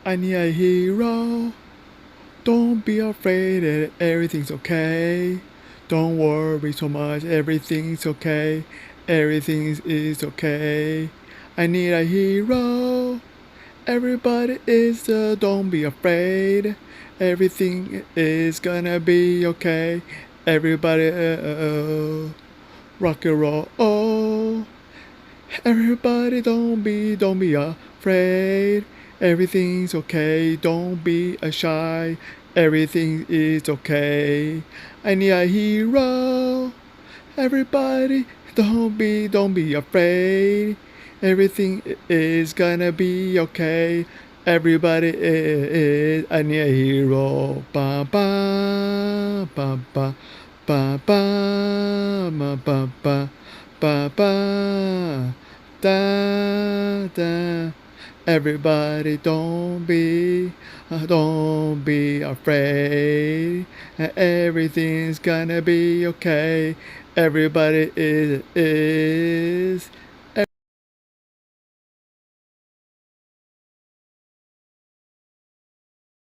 I need a hero. Don't be afraid that everything's okay. Don't worry so much, everything's okay. Everything is okay. I need a hero. Everybody is don't be afraid. Everything is gonna be okay. Everybody rock and roll. Oh. Everybody don't be afraid. Everything's okay, don't be shy. Everything is okay. I need a hero. Everybody don't be afraid. Everything is gonna be okay. Everybody is I need a hero. Ba ba ba ba ba ba ba ba ba ba ba da da. Everybody don't be afraid. Everything's gonna be okay. Everybody is